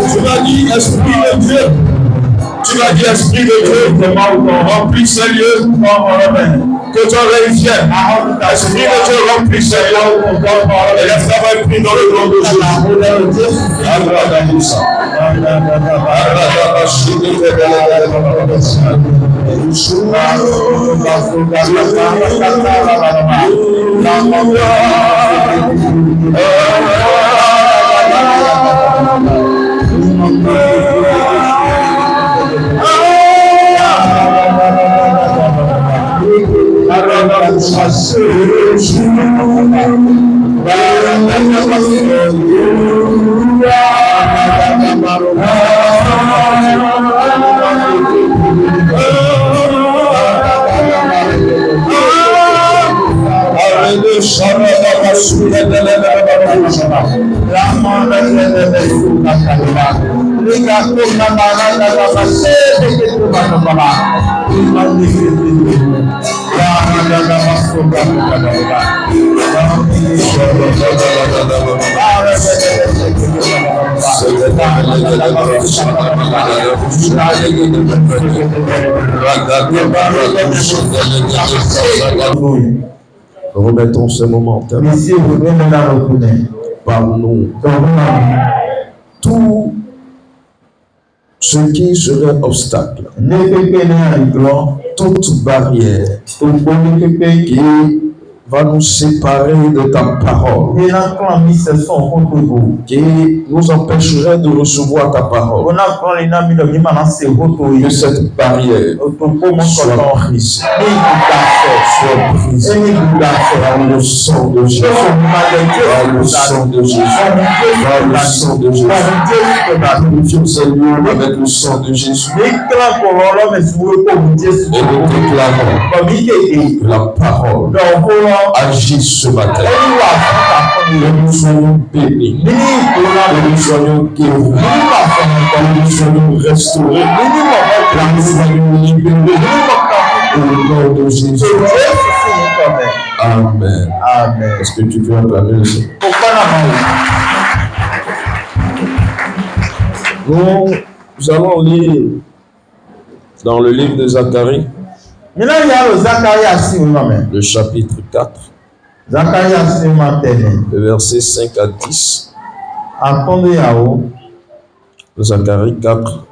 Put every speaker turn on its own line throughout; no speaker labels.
Tu m'as dit, Esprit de Dieu, remplis ces lieux, que tu aurais une fière. Esprit de Dieu, remplis ces lieux. Et laisse ta main prise dans le nom de Jésus.
Remettons ce moment. Parle-nous. Tout ce qui serait obstacle, toute barrière qui va nous séparer de ta parole, qui nous empêcherait de recevoir ta parole, que cette barrière soit prise, par le sang de Jésus, par le sang de Jésus, par le sang de Jésus. Purifions ces lieux avec le sang de Jésus. Et nous déclarons que la parole agit ce matin. Que nous soyons bénis, que nous soyons guéris, que nous soyons restaurés, que nous soyons libérés au nom de Jésus. Amen.
Amen.
Est-ce que tu peux acclamer le Seigneur? Nous allons lire dans le livre de Zacharie, le chapitre 4, le verset 5 à 10. Zacharie 4,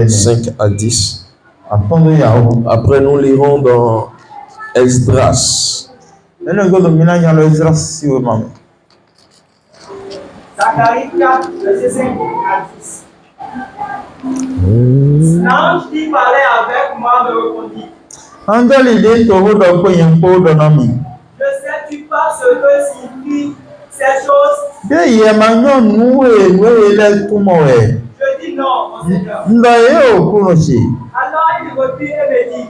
5 à 10. Après, nous lirons dans Esdras.
Zacharie 4, verset 5 à 10. L'ange qui parlait avec moi me répondit. Ne sais-tu pas ce que signifient ces choses? Je dis non, mon Seigneur. Alors il reprit et me dit.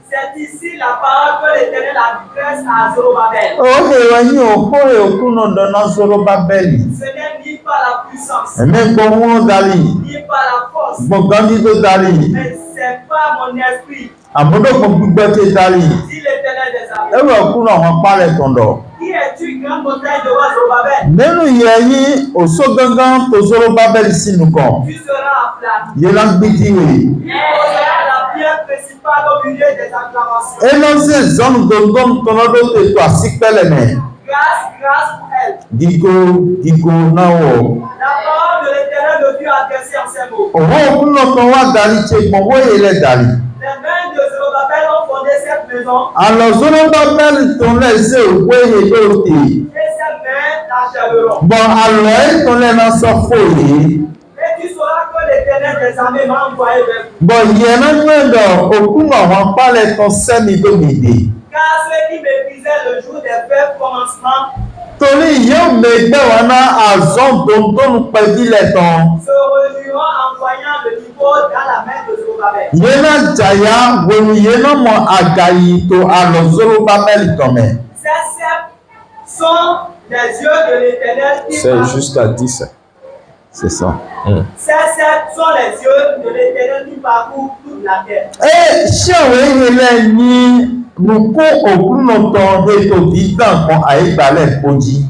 C'est ici la parole que l'Éternel adresse à Zorobabel. Ce n'est ni par la puissance, ni par la force, mais c'est par mon esprit,
Àmúdókun gbígbẹ́ tí dálì.
Dis l'Éternel des armées.
Ẹ̀rọ ọ̀kúnnà wọn parẹ́ tọ̀ndọ̀.
Qui es-tu, grande montagne de roi Zorobabel?
Nínú ìyẹn yín, òṣó gángan tó Zorobabel sínú kan.
Tu seras en flamme.
Yé lá ń gbé tíwè.
Tu seras la pierre principale au milieu des acclamations.
Énọ́sẹ̀ zọ́nù gbọ̀ngàn tọ́lọ́dọ́ tètò àsìpẹ́lẹ̀ mẹ́.
Grâce, grâce pour elle.
Gígó náà wọ̀.
La parole de l'Éternel me fut adressée en ces mots.
Òwò òkúnnà kan wá darí ṣe gbọ̀nwó ilẹ̀ darí.
Les mains de Zorobabel ont fondé cette maison
Àlọ́ Zorobabel tó lẹ́sẹ̀ òwe èdè òtè.
et ces mains l'achèveront.
Bọ̀ àlọ́ ètò lẹ́nà sọ fòye.
Et tu sauras que l'Éternel des armées m'a envoyé vers vous.
Bọ̀ yẹn náà gbẹ̀dọ̀ òkúnnà wọn parẹ́ tán sẹ́mi lómìnira.
Car ceux qui méprisaient le jour des fêtes commencement
Torí yóò mẹ́gbẹ́ wọn náà àzọ́ dòńdòń pẹ̀lú tán.
se réjouiront en voyant le niveau dans la main de Zorobabel.
Yéé náà jàyà wòlù yéé náà mọ àgàyí tó àlọ́ Zorobabel tọ̀mẹ̀.
Ces sceptres sont les yeux de l'Éternel qui
C'est
parcourent.
jusqu'à 10.
C'est ça.
Ces sceptres sont les yeux de l'Éternel qui parcourent toute la terre.
Ṣé òwe ilẹ̀ ní lùkú òkúnnà tán ètò dídán kan àìgbálẹ̀ kojì?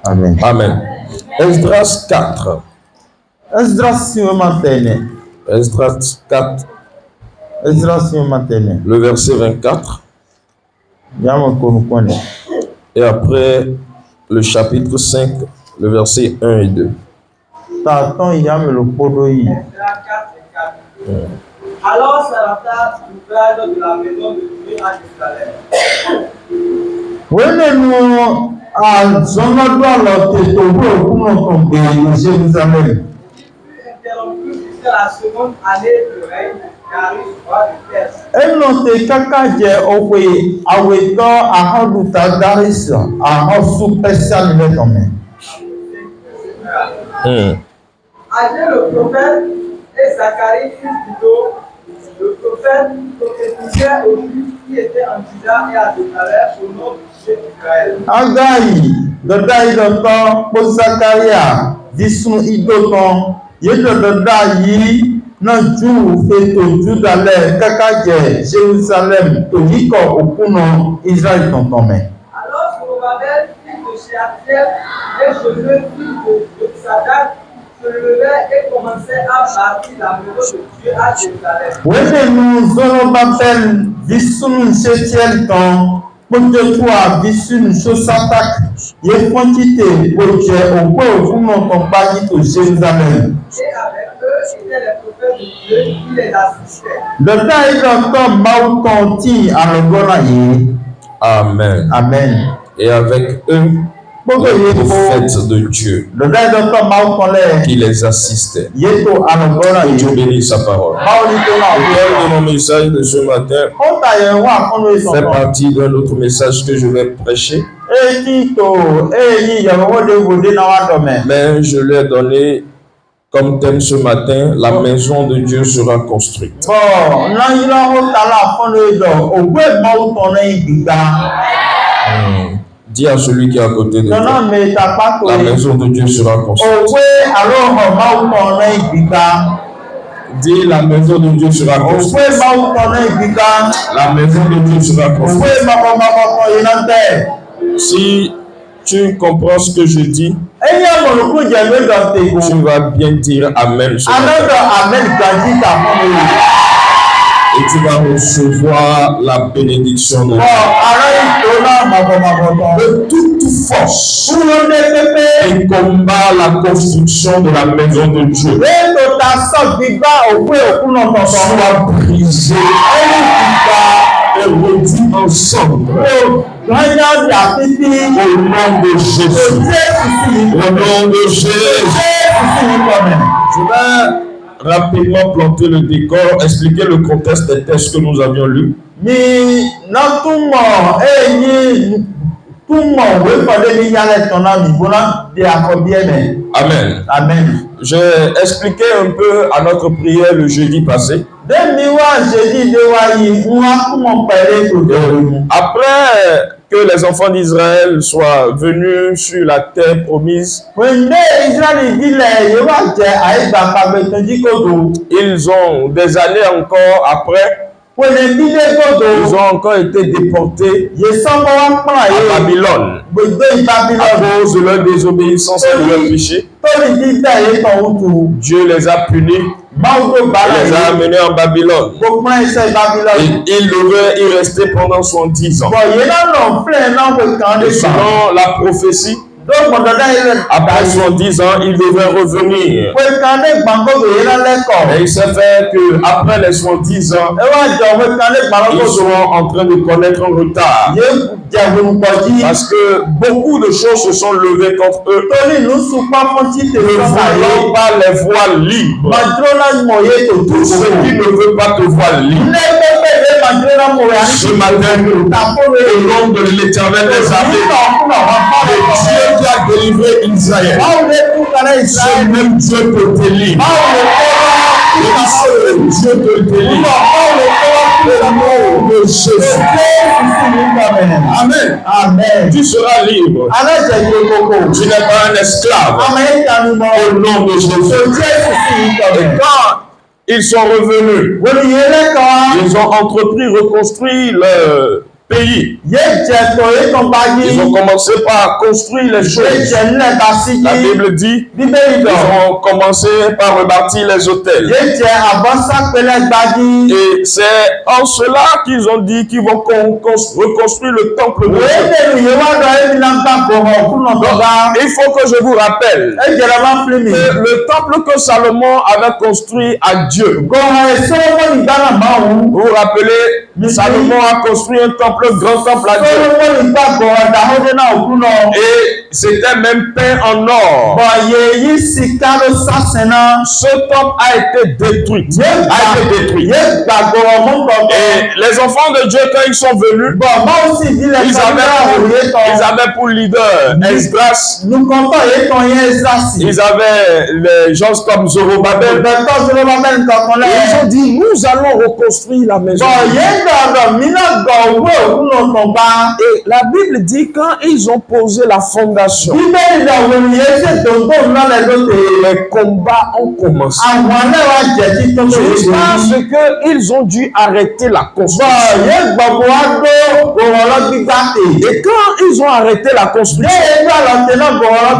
Amen.
Amen. Esdras 4.
Esdras si wọ́n máa tẹ̀lé.
Esdras 4,
Esdras si wọ́n máa tẹ̀lé.
le verset 24.
Yàmọ̀ kọ́nùkọ́ ni.
Et après le chapitre 5, le verset 1 et 2.
Tààtàn ìyàmọ̀ ló kpọ́dọ̀ yìí.
Alors s'arrêta l'ouvrage de la maison de Dieu à Jérusalem.
Wọ́n nínú àzọ́nọ́dọ́ àlọ́ tètò owó òkúnnà kan gbé Jérusalem.
Interrompu jusqu'à la seconde année du règne de Darius, roi de Perse.
Eno te kaka dze oƒe awetɔ ahɔɖuta Daris ahɔsu Persia le tɔme.
Âgé le prophète et Zacharie, fils d'Ido, le prophète prophétisait aux Juifs qui étaient en Juda et à Jérusalem au nom du Dieu d'Israël.
Agayi dɔda yi dɔtɔ kpo Zakaria disun idotɔ ye dɔdɔda yi na ju feto Juda lɛ kaka dze Jérusalem toyikɔ okunɔ Israel tɔntɔmɛ.
Alors Zorobabel, fils de Shealtiel, et Josué, fils de Sadak, se levaient et commençaient à bâtir la maison de Dieu à Jérusalem.
Wẹ́nẹ̀nu Zorobabel visunu Shealtiel tɔn kpɔtɔtua visunu Sosatak ye fɔntite kpɔtsɛ òkú òfúnɔ tɔn kpadì tó Jérusalem.
Et avec eux étaient les prophètes de Dieu qui les assistaient.
Dɔda yi dɔtɔ Mawu tɔn ti alɔgɔna yi.
Amen.
Amen.
Et avec eux,
Gbogbo
les
yi ko
prophètes de Dieu
dɔda yi dɔtɔ Mawu tɔn lɛ
qui les assistaient.
ye to alɔgɔna
Que Dieu
yi.
bénisse sa parole.
Mawu ni to na
Le
o
thème de mon message de ce matin
o ta yɛ wa kɔnɔ yi
fait
sɔsɔ.
partie d'un autre message que je vais prêcher,
Eti to eyi yɛrɛwɔ de wo de na wa dɔmɛ.
mais je l'ai donné comme thème ce matin, la maison de Dieu sera construite.
Bɔn n'ayila o ta la kɔnɔ yi dɔ o gbɛ Mawu tɔn ne yi gbigba.
Dis à celui qui est à côté de
Nɔnɔ
toi,
mi ta kpa to
la
yi.
maison de Dieu sera
O
construite.
gbɛ alo xɔ Mawu tɔn ne yi gbigba.
Dis, la maison de Dieu sera
O gbɛ
construite.
Mawu tɔn ne yi gbigba.
La maison de Dieu sera
O
construite.
gbɛ makɔmakɔkɔ yi na tɛ.
Si tu comprends ce que je dis,
Eye mɔluku jɛgbe dɔ te ko.
tu vas bien dire Amen ce
Ame
matin.
dɔ amen gbaji ta fún mi.
Et tu vas recevoir la bénédiction de
Bɔn
Dieu.
ara yi to na makɔmakɔkɔ.
De toute force
Kúrò ní pépé.
et combat la construction de la maison de Dieu
Ètò ta sọ gbígbá òkú òkú náà tọ̀tọ̀.
soit brisée
Ẹni gbígbá
et redit ensemble
lọ́yọ́ bí àfífí.
au nom de Jésus.
Jésù sì yí.
Au nom de Jésus.
Jésù sì yí kọ̀mẹ̀.
Je vais rapidement planter le décor, expliquer le contexte des textes que nous avions lus.
Mi náà túmọ̀ èyí túmọ̀ wípọ̀lẹ́ ní yálẹ̀ tán náà nìbóná di àkọ́bí ẹ̀mẹ̀.
Amen.
Amen.
J'ai expliqué un peu à notre prière le jeudi passé.
Dèmi wá ṣèjì dé wá yìí, wọ́n á túmọ̀ pẹ̀lẹ́ tó dẹ̀rù mu.
Après que les enfants d'Israël soient venus sur la terre promise,
Wèndé Ísírẹ́lì ìbílẹ̀ yìí wá jẹ́ àìgbà pàgbẹ́tàn jíkòdò.
ils ont des années encore après, Ils ont encore été déportés à Babylone à cause de leur désobéissance et de leur péché. Dieu les a punis. Il les a amenés en Babylone. Et ils devaient y rester pendant 70 ans. Et selon la prophétie, après 70 ans, ils devaient revenir. Et il s'est fait qu'après les 70 ans, ils sont en train de connaître un retard. Parce que beaucoup de choses se sont levées contre eux. Ne voulant pas les voir libres. Tout ce qui ne veut pas te voir libre. Ce matin, au nom de l'Éternel des armées, Dieu qui a délivré Israël, ce même Dieu te délivre. Ce même Dieu te délivre. Au nom de Jésus. Amen. Amen. Tu seras libre. Tu n'es pas un esclave. Au nom de Jésus. Et quand ils sont revenus, ils ont entrepris reconstruire leur pays. Ils ont commencé par construire les choses. La Bible dit ils ont commencé par rebâtir les hôtels. Et c'est en cela qu'ils ont dit qu'ils vont reconstruire le temple de Dieu. Il faut que je vous rappelle que le temple que Salomon avait construit à Dieu. Vous vous rappelez, Salomon a construit un temple, grand temple à Dieu. Et c'était même peint en or. Ce temple a été détruit. Et les enfants de Dieu, quand ils sont venus, ils avaient pour leader Esdras. Ils avaient les gens comme Zorobabel. Ils ont dit, nous allons reconstruire la maison. Et la Bible dit, quand ils ont posé la fondation, les combats ont commencé. Jusqu'à ce qu'ils ont dû arrêter la construction. Et quand ils ont arrêté la construction,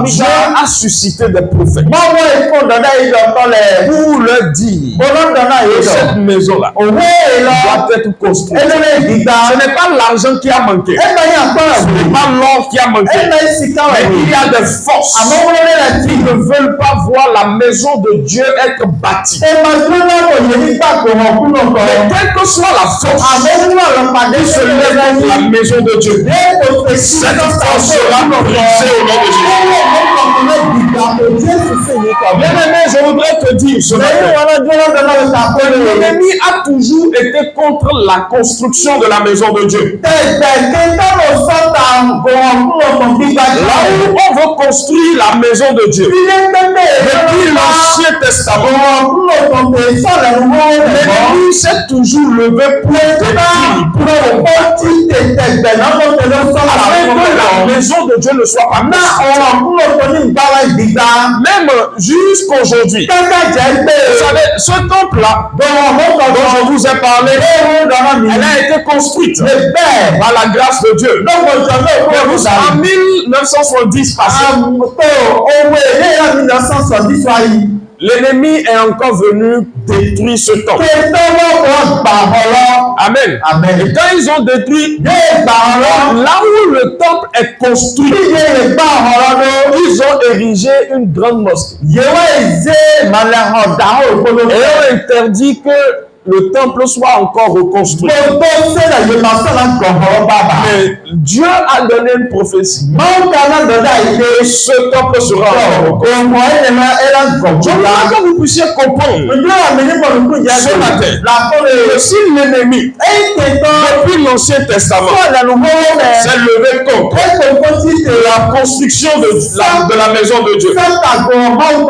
Dieu a suscité des prophètes pour leur dire que cette maison-là doit être construite. Ce n'est pas l'argent qui a manqué, ce n'est pas l'or qui a manqué, mais il y a des forces qui ne veulent pas voir la maison de Dieu être bâtie. Mais quelle que soit la force qui se lève contre la maison de Dieu, cette force sera brisée au nom de Jésus. Bien-aimé, je voudrais te dire ce matin, l'ennemi a toujours été contre la construction de la maison de Dieu. Là où on veut construire la maison de Dieu, depuis l'Ancien Testament, l'ennemi s'est toujours levé pour afin que la maison de Dieu ne soit pas construite. Même jusqu'aujourd'hui, vous savez, ce temple-là, dont je vous ai parlé, elle a été construite par la grâce de Dieu. En 1970 passé, l'ennemi est encore venu détruire ce temple. Amen. Amen. Et quand ils ont détruit, là où le temple est construit, ils ont érigé une grande mosquée. Et ont interdit que le temple soit encore reconstruit. Mais Dieu a donné une prophétie. Et ce temple sera encore reconstruit. Je voudrais que vous puissiez comprendre ce matin que si l'ennemi, depuis l'Ancien Testament, s'est levé contre la construction de la maison de Dieu,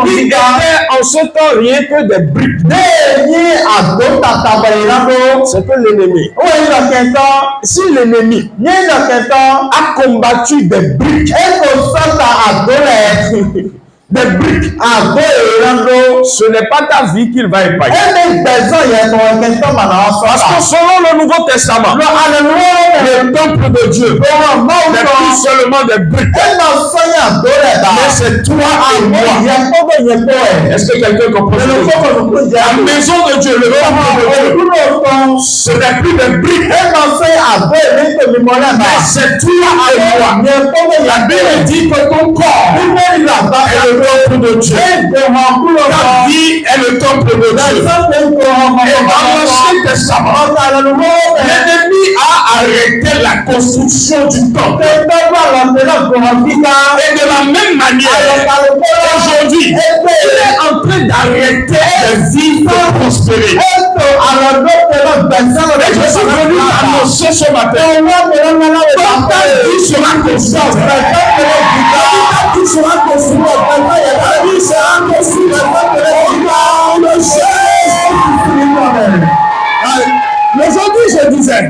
il était en ce temps rien que des briques. C'est que l'ennemi, si l'ennemi a combattu des briques,
des briques. Ce n'est pas ta vie qu'il va épargner. Parce que selon le Nouveau Testament, le temple de Dieu n'est plus seulement des briques. Mais c'est toi et moi. Est-ce que quelqu'un comprend? La maison de Dieu, le temple de Dieu, ce n'est plus des briques. Mais c'est toi et moi. La Bible dit que ton corps est le temple de Dieu. Ta vie est le temple de Dieu. Et dans l'Ancien Testament, l'ennemi a arrêté la construction du temple. Et de la même manière, aujourd'hui, il est en train d'arrêter de vivre et prospérer. Et je suis venu annoncer ce matin, ta vie sera constante. Ta vie sera constante. Aujourd'hui, je disais,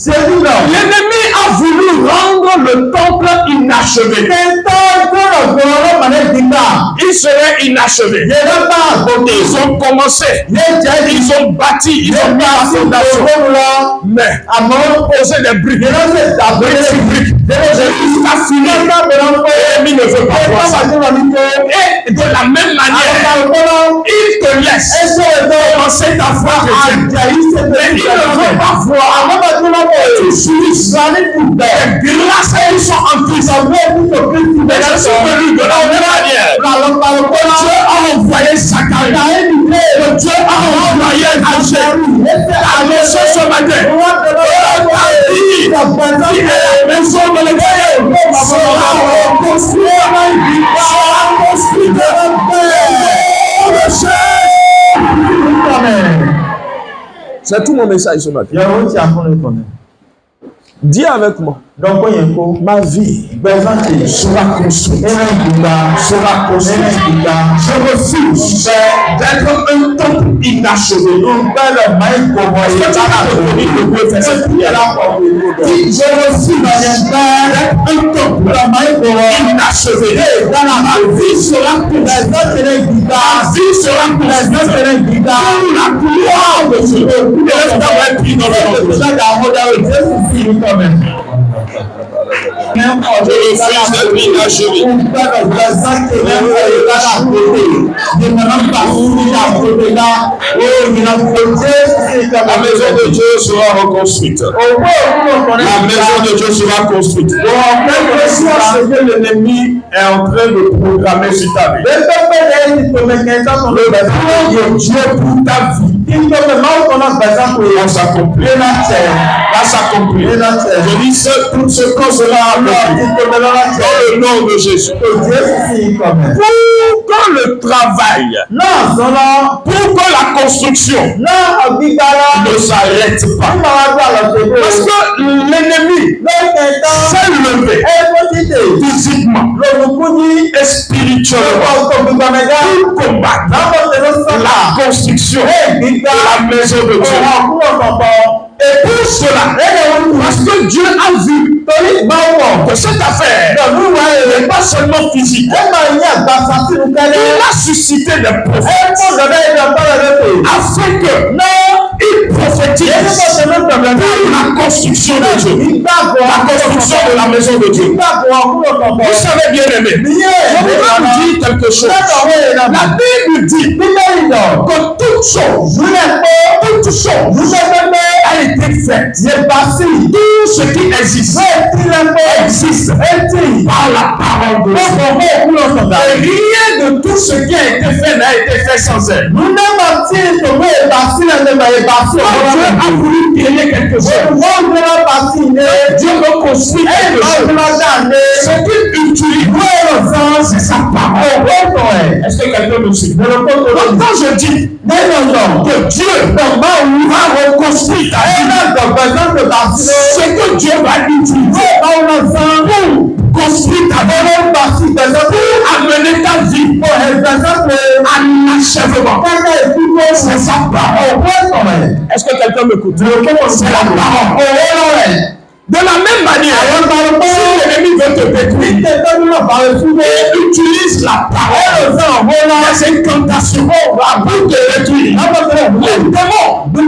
l'ennemi a voulu rendre le temple inachevé. Il serait inachevé. Ils ont commencé, ils ont bâti, ils ont mis la fondation. Mais avant de poser des briques, jusqu'à finir, l'ennemi ne veut pas voir ça. Et de la même manière, il te laisse commencer ta foi chrétienne. Mais il ne veut pas voir que tu jouisses des grâces qui sont en Christ. Mais je suis venu de la même manière. Dieu a envoyé Zacharie. Dieu a envoyé Agé. Annoncé ce matin. Ta vie, qui est la maison de l'Éternel, sera construite. Sera construite. C'est tout mon message ce matin. Dis avec moi. Ma vie sera construite. Sera construite. Je refuse d'être un temple inachevé. Je refuse d'être un temple inachevé. Ma vie sera construite. Ma vie sera construite. Pour la gloire de Dieu. Élève ta main puis dans le nom de Dieu. Je refuse d'être inachevé. La maison de Dieu sera reconstruite. La maison de Dieu sera construite. L'ennemi est en train de programmer sur ta vie. Le plan de Dieu pour ta vie va s'accomplir. Va s'accomplir. Je dis tout ce qu'on sera accompli dans le nom de Jésus. Pour que le travail, pour que la construction ne s'arrête pas. Parce que l'ennemi s'est levé physiquement et spirituellement pour combattre la construction de la maison de Dieu. Et pour cela, parce que Dieu a vu que cette affaire n'est pas seulement physique, il a suscité des prophètes afin que il prophétise la construction de Dieu, la construction de la maison de Dieu. Vous savez bien aimé, je voudrais vous dire quelque chose. La Bible dit que toute chose a été faite. Tout ce qui existe par la parole de Dieu. Et rien de tout ce qui a été fait n'a été fait sans elle. Dieu a voulu créer quelque chose. Dieu veut construire quelque chose. Ce qu'il utilise, c'est sa parole. Est-ce que quelqu'un me suit? Donc quand je dis que Dieu va reconstruire ta vie, ce que Dieu va utiliser pour construire ta vie, pour amener ta vie à l'achèvement, c'est sa parole. Est-ce que quelqu'un m'écoute? C'est la parole. De la même manière, si l'ennemi veut te détruire, il utilise la parole, les incantations pour te détruire. Les démons, ils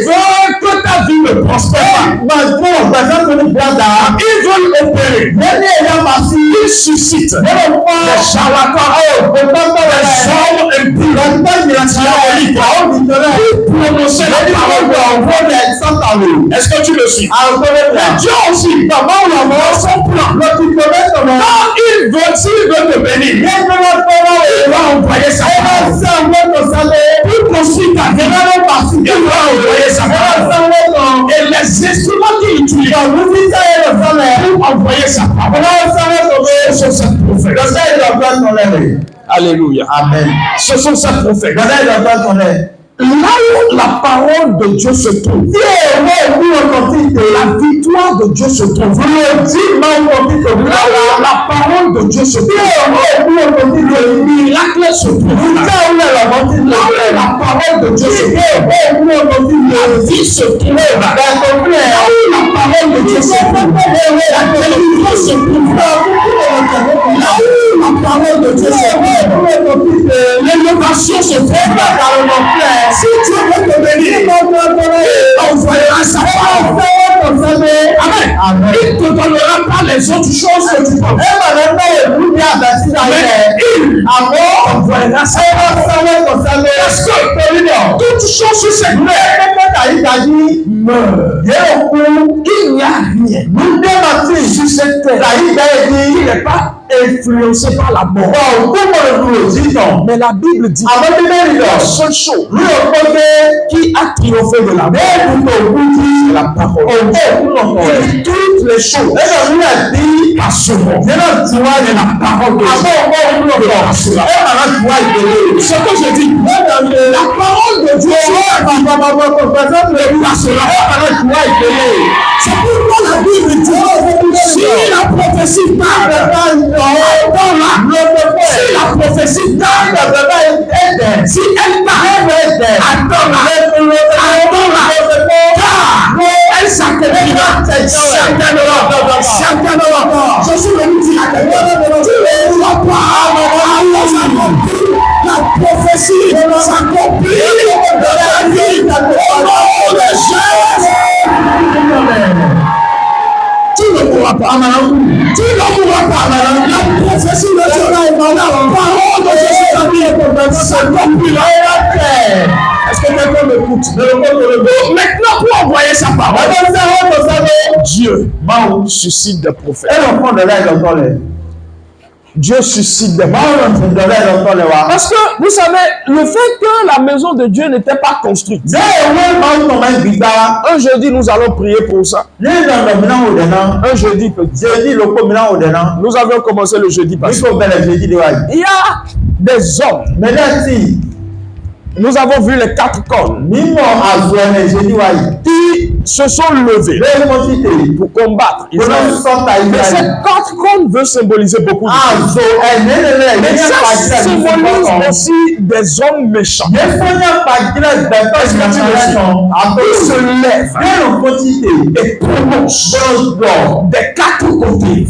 veulent que ta vie ne prospère pas. Ils veulent opérer. Ils suscitent les charlatans, les hommes impurs, pour prononcer la parole. Est-ce que tu le suis? Dieu aussi, dans son plan, quand s'il veut te bénir, il va envoyer sa parole. Pour construire ta vie, il va envoyer sa parole. Et les instruments qu'il utilise pour envoyer sa parole, ce sont ces prophètes. Alléluia. Amen. Ce sont ces prophètes. Là où la parole de Dieu se trouve, la victoire de Dieu se trouve. Là où la parole de Dieu se trouve, le miracle se trouve. Là où la parole de Dieu se trouve, la vie se trouve. Là où la parole de Dieu se trouve, la délivrance se trouve. Là où la parole de Dieu se trouve, l'élévation se trouve. Si Dieu veut te bénir, il envoyera sa parole. Amen. Il ne te donnera pas les autres choses que tu penses. Mais il envoyera sa parole. Parce que toute chose sur cette terre meurt. Il n'y a rien sur cette terre qui n'est pas influencé par la mort. Mais la Bible dit la seule chose qui a triomphé de la mort, c'est la parole. Et toutes les choses passeront. C'est la parole de Dieu. Ce que je dis, la parole de Dieu c'est pourquoi la Bible dit si la prophétie parle, si la prophétie parle, si elle parle, attends-la, car elle s'accomplira certainement. Je suis venu dire à quelqu'un, tu ne vois pas la prophétie s'accomplir dans la vie au nom de Jésus. Tu ne pourras pas. Tu ne pourras pas. La prophétie de Dieu, la parole de Jésus s'accomplira. Est-ce que quelqu'un m'écoute? Maintenant, pour envoyer sa parole, Dieu suscite des prophètes. Dieu suscite des prophètes. Parce que, vous savez, le fait que la maison de Dieu n'était pas construite. Un jeudi, nous allons prier pour ça. Un jeudi, nous avions commencé le jeudi passé. Il y a des hommes. Nous avons vu les 4 cornes qui se sont levés pour combattre Israël. Mais ces 4 cornes veulent symboliser beaucoup de choses. Mais ça symbolise aussi des hommes méchants. Est-ce que tu le sais? Ils se lèvent et prononcent des 4 côtés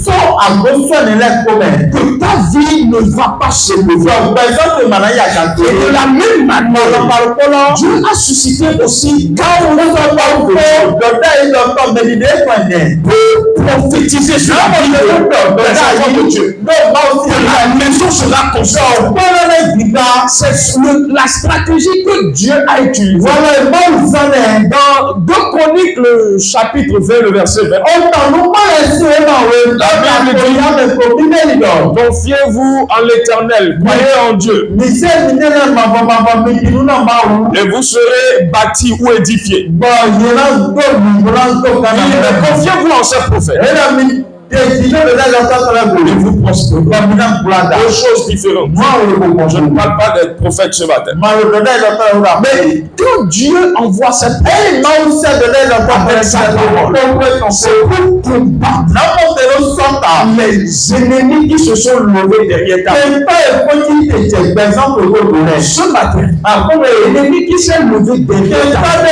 que ta vie ne va pas se lever. Et de la même manière, Dieu a suscité aussi pour prophétiser sur la vie des enfants de Dieu. La maison sera construite. C'est la stratégie que Dieu a utilisée. Dans 2 Chroniques, le chapitre 20, le verset 20. La Bible dit, confiez-vous en l'Éternel, croyez en Dieu. Et vous serez bâtis ou édifiés. Confiez-vous en ce prophète.
Et vous prospérez. Deux choses différentes. Je ne parle pas d'être prophète ce matin. Mais quand Dieu envoie cette parole, avec sa parole, c'est pour combattre les ennemis qui se sont levés derrière ta vie. Ce matin, l'ennemi qui s'est levé derrière ta vie,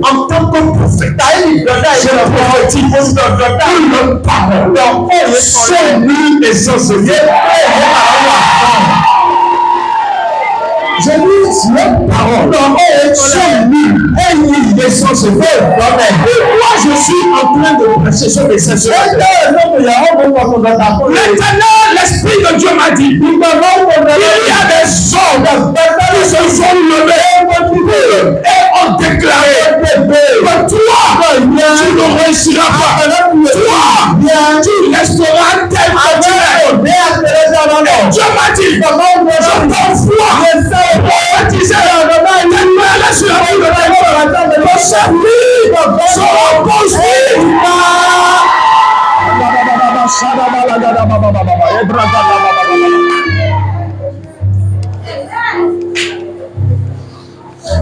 en tant que prophète, je prophétise une parole sur les enseignements. J'ai dit la parole sur lui et l'essence de moi je suis en train de prêcher sur les essentiels. Maintenant, l'Esprit de Dieu m'a dit il y a des hommes qui se sont levés et ont déclaré que toi, tu ne réussiras pas. Toi, tu resteras tel que tu es. Et Dieu m'a dit je t'envoie prophétiser la sur la vie de ton service sera construit.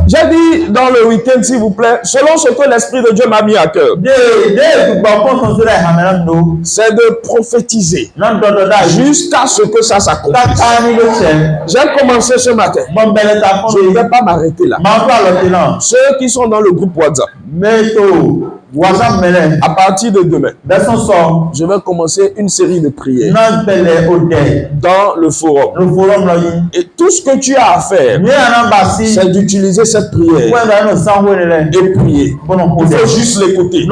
J'ai dit dans le week-end, s'il vous plaît, selon ce que l'Esprit de Dieu m'a mis à cœur, c'est de prophétiser jusqu'à ce que ça s'accomplisse. J'ai commencé ce matin. Je ne vais pas m'arrêter là. Ceux qui sont dans le groupe WhatsApp, à partir de demain, je vais commencer une série de prières dans le forum. Et tout ce que tu as à faire, c'est d'utiliser cette prière et prier. Il faut juste l'écouter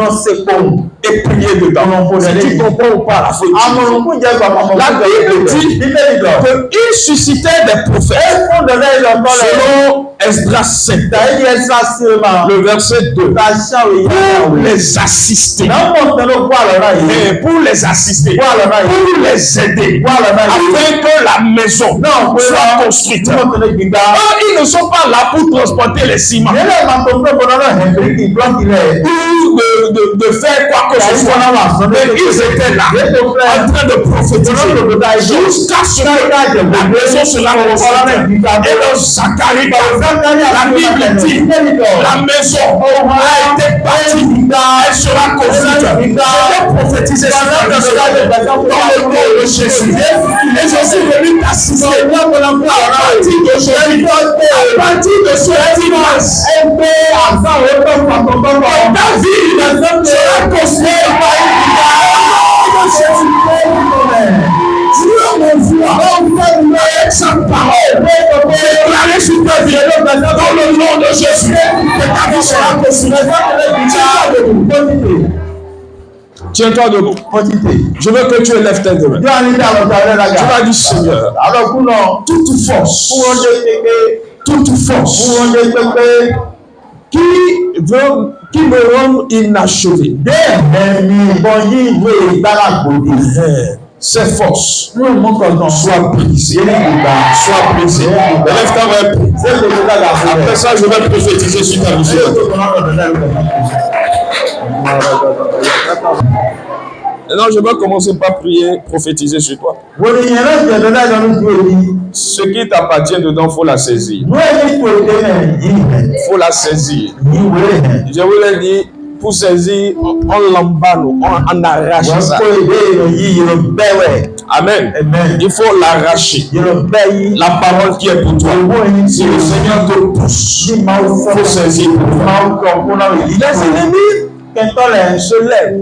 et prier dedans. Si tu comprends ou pas la faute. La Bible dit qu'il suscitait des prophètes selon Esdras 5, le verset 2, pour les assister, et pour les assister, pour les aider, afin que la maison soit construite. Ils ne sont pas là pour transporter les ciments ou de faire quoi que ce soit, mais ils étaient là en train de prophétiser jusqu'à ce que la maison sera construite. Et dans Zacharie, la Bible dit la maison a été bâtie, elle sera construite. Je vais prophétiser dans le nom de Jésus. Et je suis venu t'assister à partir d'aujourd'hui, à partir de ce dimanche. Ta vie sera construite par Dieu m'envoie avec sa parole déclarer sur ta vie dans le nom de Jésus que ta vie sera construite. Tiens-toi debout. Je veux que tu élèves tes deux mains. Tu vas dire Seigneur, toute force qui me rend inachevé, ces forces soient brisées. Élève ta main. Après ça, je vais prophétiser sur ta vie. Maintenant, je vais commencer par prier, prophétiser sur toi. Ce qui t'appartient dedans, il faut la saisir. Il faut la saisir. Je vous l'ai dit, pour saisir, on l'emballe, on arrache ça. Amen. Il faut l'arracher. La parole qui est pour toi. Si le Seigneur te pousse, il faut saisir pour toi. Les ennemis se lèvent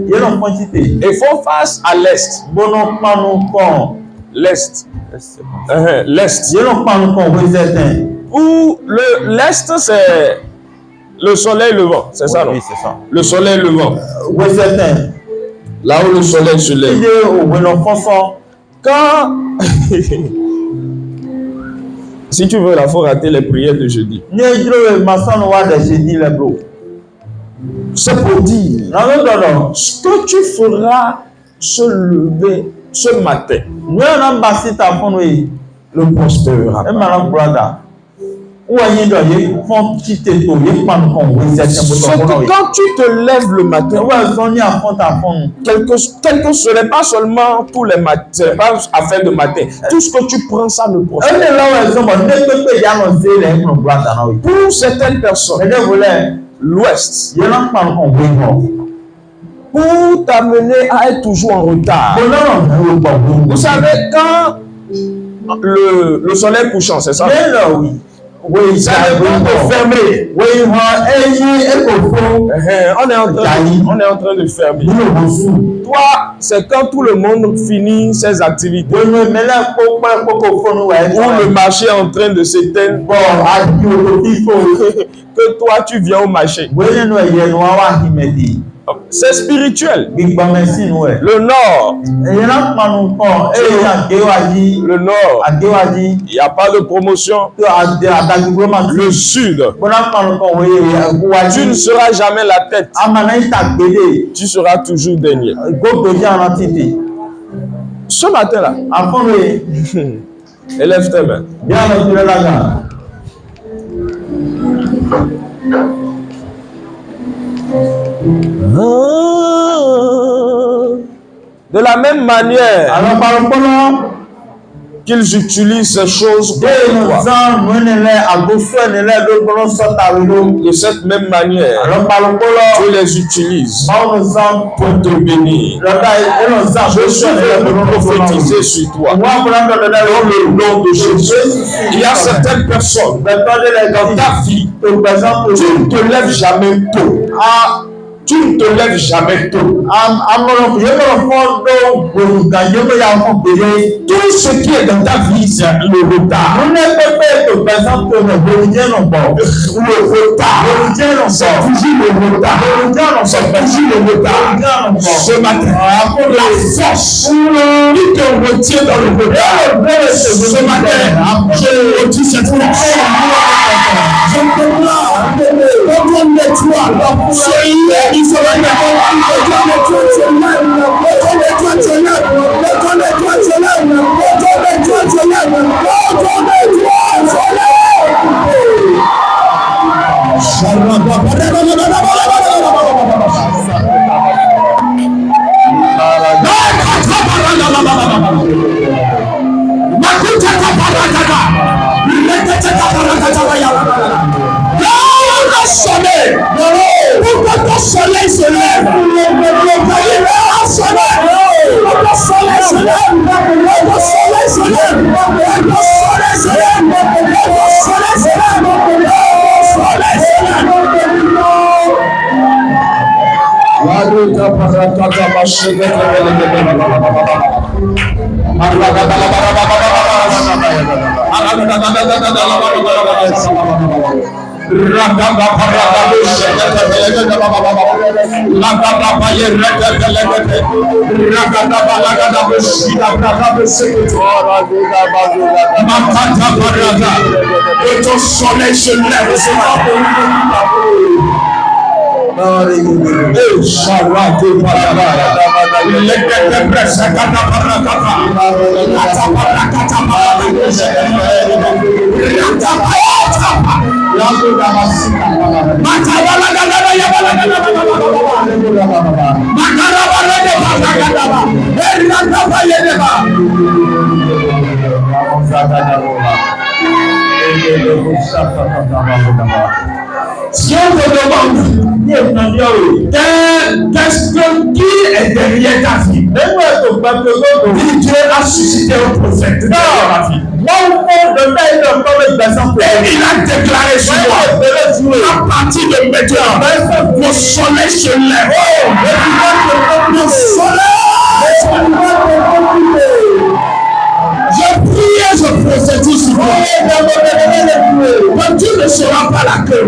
et font face à l'est. L'est. L'est. Où l'est, c'est le soleil levant. C'est ça, non? Oui, c'est ça. Le soleil levant. Là où le soleil se lève. Quand... Si tu veux, il faut rater les prières de jeudi. C'est pour dire ce que tu feras se lever ce matin, le prospérera. Quand tu te lèves le matin, ce n'est pas seulement tous les matins, ce n'est pas affaire de matin. Tout ce que tu prends, ça ne prospère. Pour certaines personnes, l'Ouest, pour t'amener à être toujours en retard. Vous savez, quand le soleil couchant, c'est ça? Oui, ça est fermé. On est en train de fermer. Toi, c'est quand tout le monde finit ses activités. Ou le marché est en train de s'éteindre. Que toi, tu viens au marché. C'est spirituel. Le Nord. Le Nord. Il n'y a pas de promotion. Le Sud. Tu ne seras jamais la tête. Tu seras toujours dernier. Ce matin-là, élève tes mains. De la même manière qu'ils utilisent ces choses pour toi, de cette même manière, tu les utilises pour te bénir. Je suis venu prophétiser sur toi dans le nom de Jésus. Il y a certaines personnes dans ta vie, tu ne te lèves jamais tôt. Tu ne te lèves jamais tôt. Tout ce qui est dans ta vie, c'est le retard. Le retard. C'est toujours le retard. C'est toujours le retard. Ce matin, la force qui te retient dans le retard. Ce matin, je redis cette force. Je te il sera pourquoi ton soleil se lève? Que ton soleil se lève. Si on te demande qu'est-ce qui est derrière ta vie, Dieu a suscité un prophète derrière ma vie. Et il a déclaré sur moi, à partir de maintenant, mon soleil se lève. Mon soleil. Je prie et je prophétise sur toi. Quand tu ne seras pas la queue.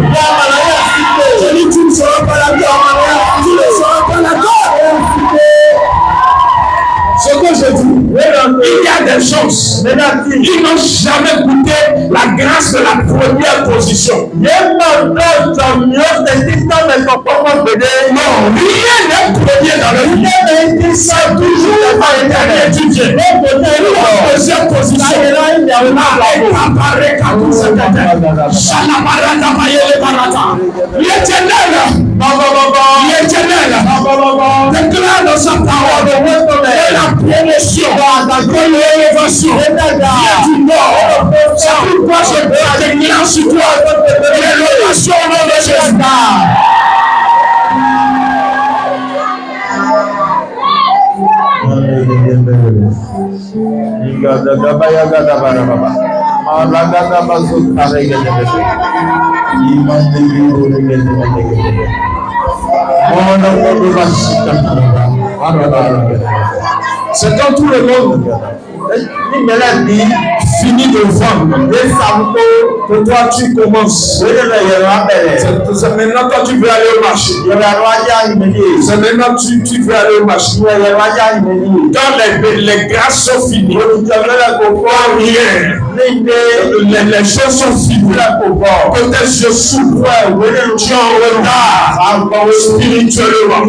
Je dis tu ne seras pas la queue. Tu ne seras pas la queue. Ce que je dis, il y a des choses. Ils n'ont jamais goûté la grâce de la première position. Non, rien n'est premier dans le vie. C'est toujours la dernière étudiée. Deuxième position.
L'éternel, déclare dans sa parole et la promotion de l'élévation vient du nord. C'est pourquoi je déclare sur toi l'élévation au nom de Jésus. C'est quand tout le monde finit de vendre que toi tu commences. C'est maintenant quand tu veux aller au marché. C'est maintenant tu veux aller au marché. Quand les grâces sont finies, les choses sont finies. Peut-être je souffre, tu es en retard spirituellement,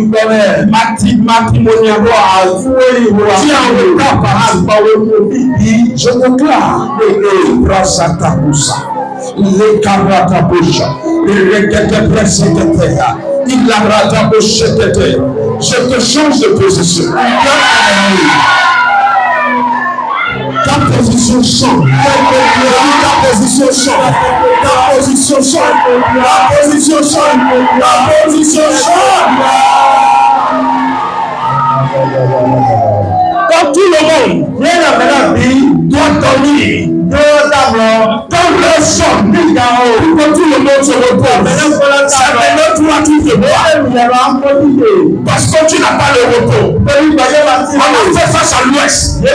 matrimonialement, tu es en retard par je déclare grâce à ta bouche, les cabrataboucha, les requêtes précédentes, il la ratabouche, je te change de position. Ta position change. Ta position change. Ta position change. Ta position change. Ta position change. Dans tout le monde, doit dormir. Dans le son, quand tout le monde se repose, c'est maintenant toi tu te bois. Parce que tu n'as pas le repos. On a fait face à l'ouest. Et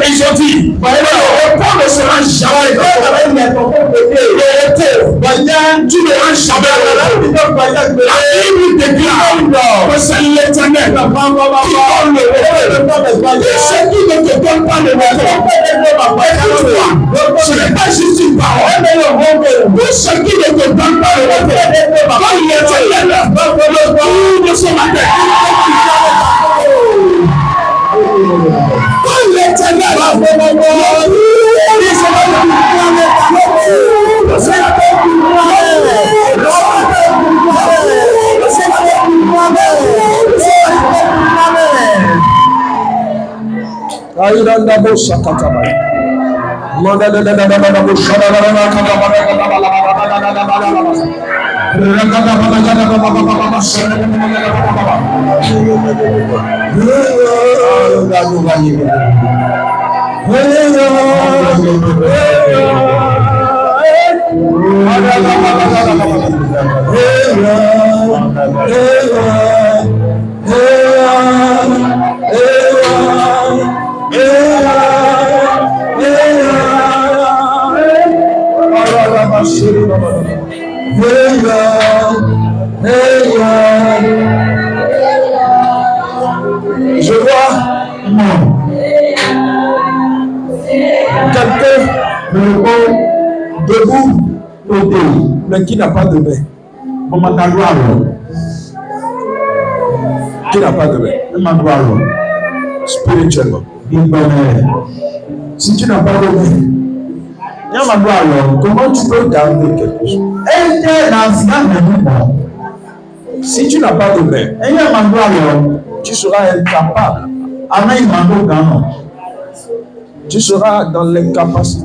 ils ont dit, le repos ne sera jamais le repos. Tu ne seras jamais le repos. La Bible déclare que c'est l'Éternel qui donne le repos. Et ceux qui ne te donnent pas le repos, écoute-moi, ce n'est pas juste une parole. Pour ceux qui ne te donnent pas le repos, quand l'Éternel, le tour de son matin, quand l'Éternel, je vois quelqu'un debout, mais qui n'a pas de main. Qui n'a pas de main. Spirituellement. Si tu n'as pas de main, comment tu peux garder quelque chose? Si tu n'as pas de main, tu seras incapable. Tu seras dans l'incapacité.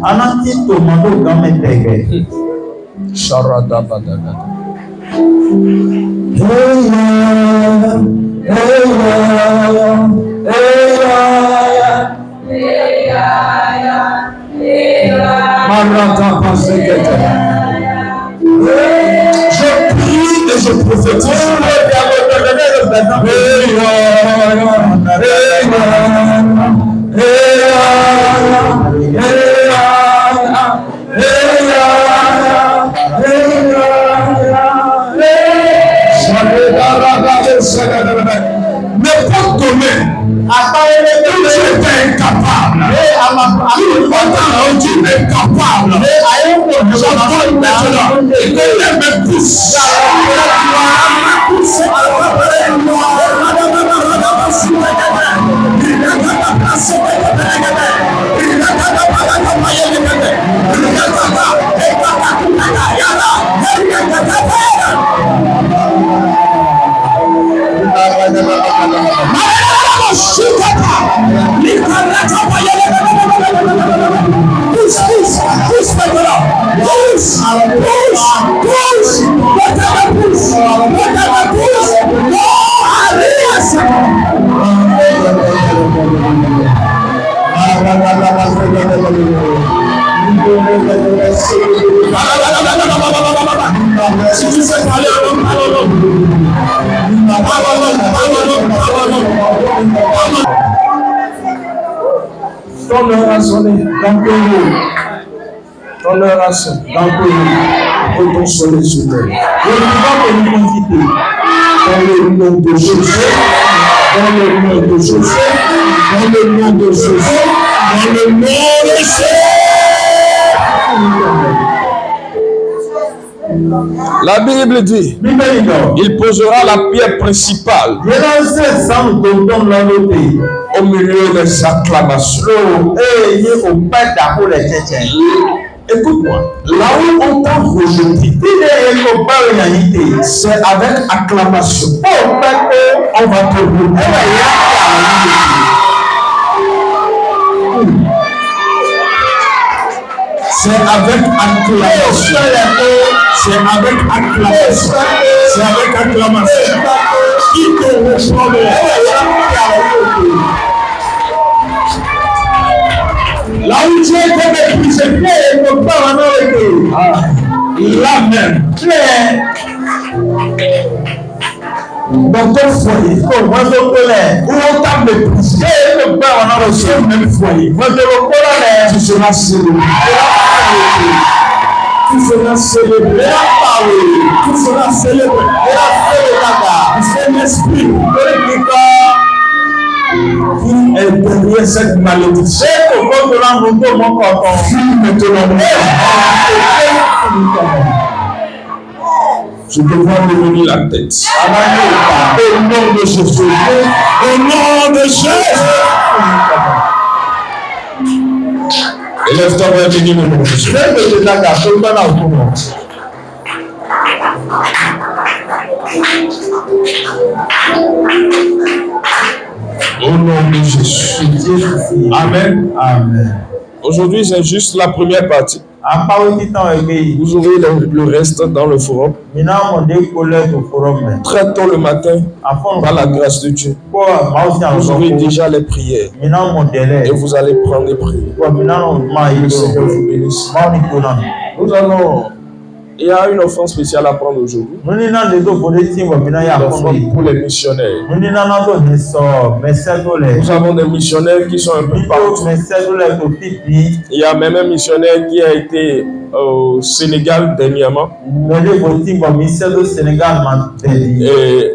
Je prie et je prophétise. N'importe comment, tu étais incapable. Tu m'entends rendu incapable. J'entends maintenant et que les me poussent. Si tu sais parler à l'homme, ton heure a sonné dans ton eau. Ton heure a sonné dans ton eau. Pour ton soleil sur terre. Je ne peux pas te l'identité. Dans le nom de Jésus. Dans le nom de Jésus. Dans le nom de Jésus. Dans le nom de Jésus. La Bible dit, il posera la pierre principale au milieu des acclamations. Écoute-moi, là où on t'a rejeté, c'est avec acclamation. On va te rejeter. C'est avec acclamation. C'est avec acclamation. C'est avec acclamation. Qui te reçoit? Là où tu es comme méprisé, il ne peut pas en arrêter. Là même. Dans ton foyer, où on t'a méprisé, dans ce même foyer, tu seras célébré. Tu seras célébré. Tu seras célébré. C'est l'esprit qui est derrière cette malédiction. Je te vois devenir la tête. Au nom de Jésus. Au nom de Jésus. Élève-toi vers bénir le nom de Jésus. Au nom de Jésus. Amen. Amen. Aujourd'hui, c'est juste la première partie. Vous aurez le reste dans le forum. Très tôt le matin, par la grâce de Dieu, vous aurez déjà les prières. Et vous allez prendre les prières. Le Seigneur vous bénisse. Nous allons... Il y a une offrande spéciale à prendre aujourd'hui. L'offrande pour les missionnaires. Nous avons des missionnaires qui sont un peu partout. Il y a même un missionnaire qui a été au Sénégal dernièrement. Et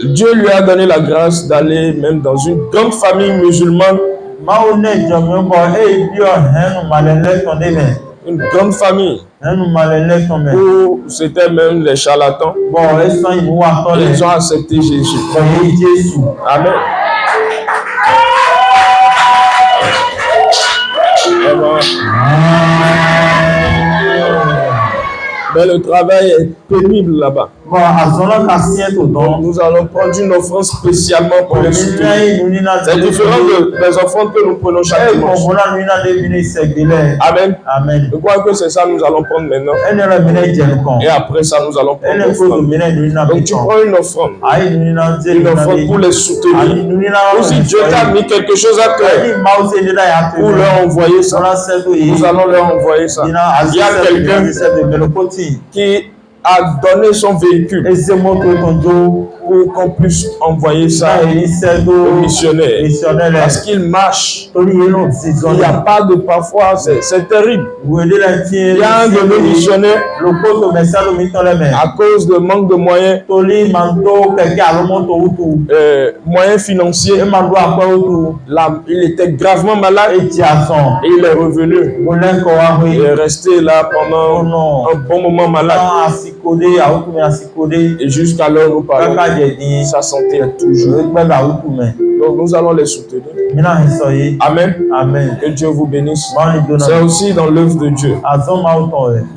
Dieu lui a donné la grâce d'aller même dans une grande famille musulmane. Une grande famille où c'était même les charlatans. Ils ont accepté Jésus. Amen. Mais le travail est pénible là-bas. Nous allons prendre une offrande spécialement pour les soutenir. C'est différent des offrandes que nous prenons chaque dimanche. Amen. Amen. Je crois que c'est ça que nous allons prendre maintenant. Et après ça, nous allons prendre l'offrande. Donc tu prends une offrande. Une offrande pour les soutenir. Ou si Dieu t'a mis quelque chose à cœur, pour leur envoyer ça. Nous allons leur envoyer ça. Il y a quelqu'un qui a donné son véhicule pour qu'on puisse envoyer ça aux missionnaires. Parce qu'ils marchent. Il n'y a pas de parfois, c'est terrible. Il y a un de nos missionnaires, à cause de manque de moyens, moyens financiers, il était gravement malade et il est revenu. Il est resté là pendant un bon moment malade. Et jusqu'alors nous parlons, sa santé est toujours. Donc nous allons les soutenir. Amen. Amen. Que Dieu vous bénisse. C'est aussi dans l'œuvre de Dieu.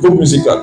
Groupe musical.